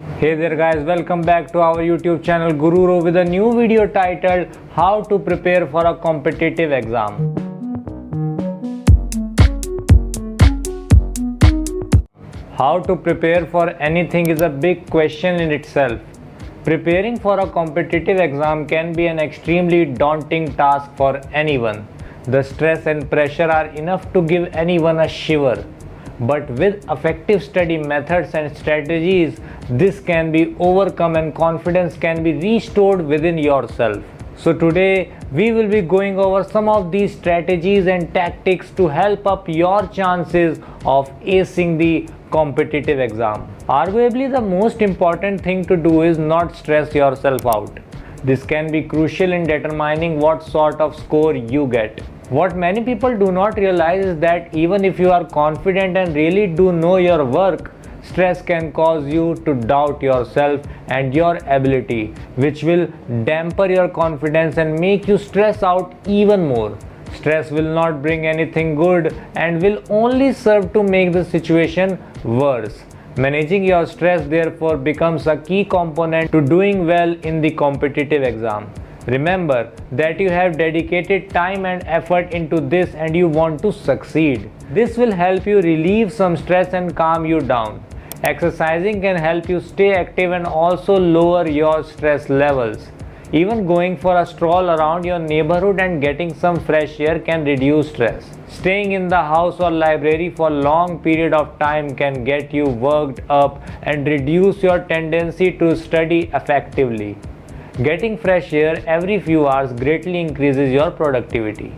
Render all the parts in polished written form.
Hey there guys, welcome back to our YouTube channel Gururo with a new video titled How to Prepare for a Competitive Exam. How to prepare for anything is a big question in itself. Preparing for a competitive exam can be an extremely daunting task for anyone. The stress and pressure are enough to give anyone a shiver. But with effective study methods and strategies, this can be overcome and confidence can be restored within yourself. So today we will be going over some of these strategies and tactics to help up your chances of acing the competitive exam. Arguably the most important thing to do is not stress yourself out. This can be crucial in determining what sort of score you get. What many people do not realize is that even if you are confident and really do know your work, stress can cause you to doubt yourself and your ability, which will damper your confidence and make you stress out even more. Stress will not bring anything good and will only serve to make the situation worse. Managing your stress therefore becomes a key component to doing well in the competitive exam. Remember that you have dedicated time and effort into this and you want to succeed. This will help you relieve some stress and calm you down. Exercising can help you stay active and also lower your stress levels. Even going for a stroll around your neighborhood and getting some fresh air can reduce stress. Staying in the house or library for a long period of time can get you worked up and reduce your tendency to study effectively. Getting fresh air every few hours greatly increases your productivity.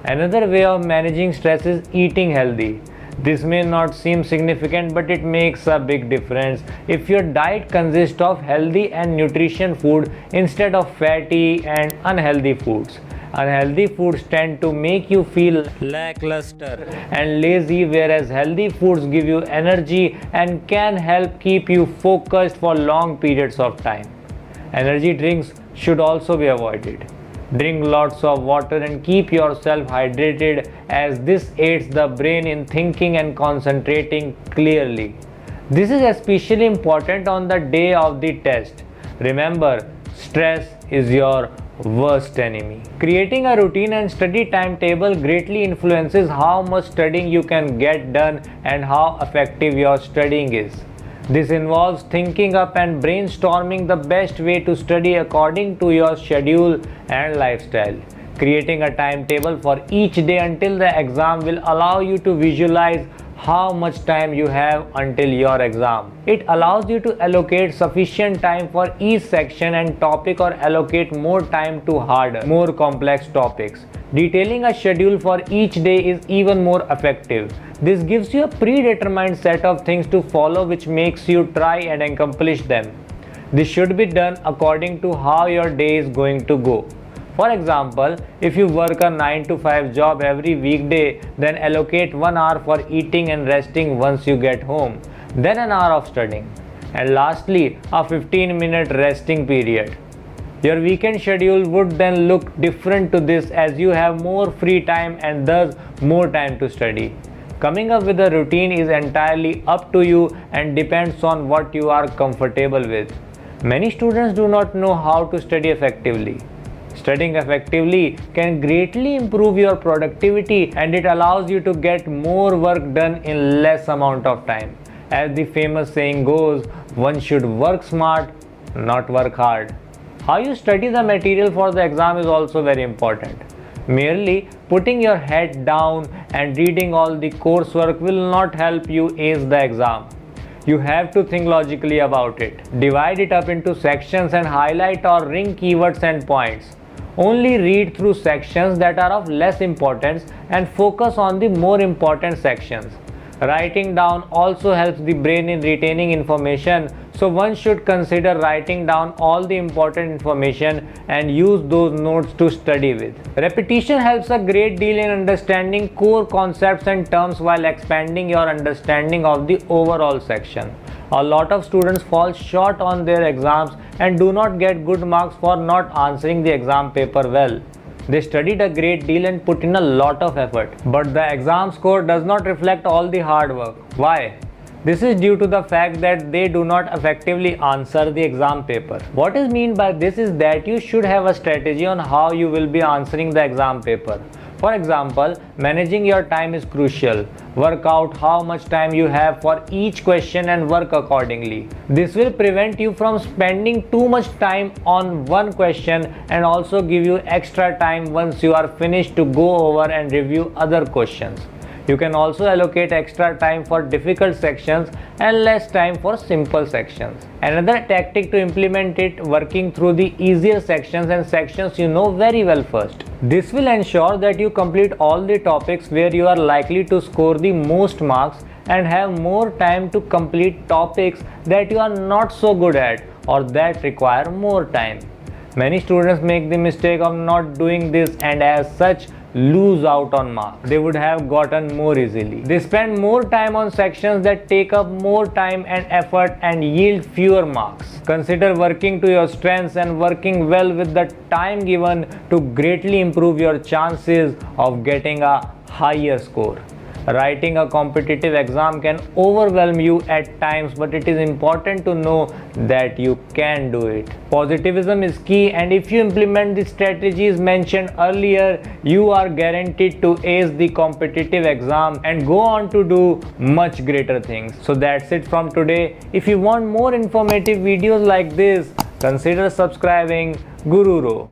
Another way of managing stress is eating healthy. This may not seem significant, but it makes a big difference if your diet consists of healthy and nutritious food instead of fatty and unhealthy foods. Unhealthy foods tend to make you feel lackluster and lazy, whereas healthy foods give you energy and can help keep you focused for long periods of time. Energy drinks should also be avoided. Drink lots of water and keep yourself hydrated, as this aids the brain in thinking and concentrating clearly. This is especially important on the day of the test. Remember, stress is your worst enemy. Creating a routine and study timetable greatly influences how much studying you can get done and how effective your studying is. This involves thinking up and brainstorming the best way to study according to your schedule and lifestyle. Creating a timetable for each day until the exam will allow you to visualize how much time you have until your exam. It allows you to allocate sufficient time for each section and topic or allocate more time to harder, more complex topics. Detailing a schedule for each day is even more effective. This gives you a predetermined set of things to follow, which makes you try and accomplish them. This should be done according to how your day is going to go. For example, if you work a 9 to 5 job every weekday, then allocate 1 hour for eating and resting once you get home, then an hour of studying, and lastly a 15-minute resting period. Your weekend schedule would then look different to this, as you have more free time and thus more time to study. Coming up with a routine is entirely up to you and depends on what you are comfortable with. Many students do not know how to study effectively. Studying effectively can greatly improve your productivity, and it allows you to get more work done in less amount of time. As the famous saying goes, one should work smart, not work hard. How you study the material for the exam is also very important. Merely putting your head down and reading all the coursework will not help you ace the exam. You have to think logically about it. Divide it up into sections and highlight or ring keywords and points. Only read through sections that are of less importance and focus on the more important sections. Writing down also helps the brain in retaining information, so one should consider writing down all the important information and use those notes to study with. Repetition helps a great deal in understanding core concepts and terms while expanding your understanding of the overall section. A lot of students fall short on their exams and do not get good marks for not answering the exam paper well. They studied a great deal and put in a lot of effort, but the exam score does not reflect all the hard work. Why? This is due to the fact that they do not effectively answer the exam paper. What is meant by this is that you should have a strategy on how you will be answering the exam paper. For example, managing your time is crucial. Work out how much time you have for each question and work accordingly. This will prevent you from spending too much time on one question and also give you extra time once you are finished to go over and review other questions. You can also allocate extra time for difficult sections and less time for simple sections. Another tactic to implement it, working through the easier sections and sections you know very well first. This will ensure that you complete all the topics where you are likely to score the most marks and have more time to complete topics that you are not so good at or that require more time. Many students make the mistake of not doing this and as such lose out on marks they would have gotten more easily. They spend more time on sections that take up more time and effort and yield fewer marks. Consider working to your strengths and working well with the time given to greatly improve your chances of getting a higher score. Writing a competitive exam can overwhelm you at times, but it is important to know that you can do it. Positivism is key, and if you implement the strategies mentioned earlier, you are guaranteed to ace the competitive exam and go on to do much greater things. So that's it from today. If you want more informative videos like this, consider subscribing Gururo.